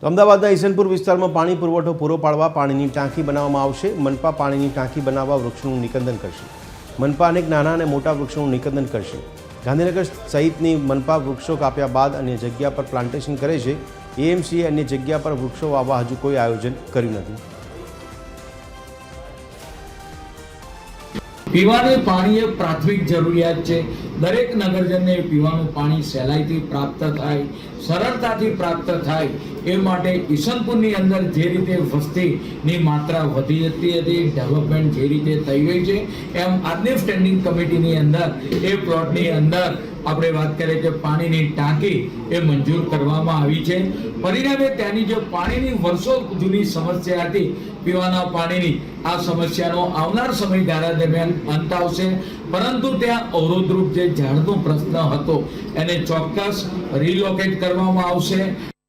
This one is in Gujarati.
તો અમદાવાદના ઈસનપુર વિસ્તારમાં પાણી પુરવઠો પૂરો પાડવા પાણીની ટાંકી બનાવવામાં આવશે. મનપા પાણીની ટાંકી બનાવવા વૃક્ષોનું નિકંદન કરશે. મનપા અનેક નાના અને મોટા વૃક્ષોનું નિકંદન કરશે. ગાંધીનગર સહિતની મનપા વૃક્ષો કાપ્યા બાદ અન્ય જગ્યા પર પ્લાન્ટેશન કરે છે. એએમસીએ અન્ય જગ્યા પર વૃક્ષો વાવવા હજુ કોઈ આયોજન કર્યું નથી. પીવાનું પાણી એ પ્રાથમિક જરૂરિયાત છે. દરેક નગરજનને પીવાનું પાણી સહેલાઈથી પ્રાપ્ત થાય, સરળતાથી પ્રાપ્ત થાય એ માટે ઈસનપુરની અંદર જે રીતે વસ્તીની માત્રા વધી જતી હતી, ડેવલપમેન્ટ જે રીતે થઈ ગઈ છે, એમ આજની સ્ટેન્ડિંગ કમિટીની અંદર એ પ્લોટની અંદર આપણે વાત કરીએ કે પાણીની ટાંકી એ મંજૂર કરવામાં આવી છે. પરિણામે ત્યાંની જે પાણીની વર્ષો જૂની સમસ્યા હતી પીવાના પાણીની, આ સમસ્યાનો આવનાર સમયગાળા દરમિયાન અંત આવશે. પરંતુ ત્યાં અવરોધરૂપ જે ઝાડનો પ્રશ્ન હતો એને ચોક્કસ રિલોકેટ કરવામાં આવશે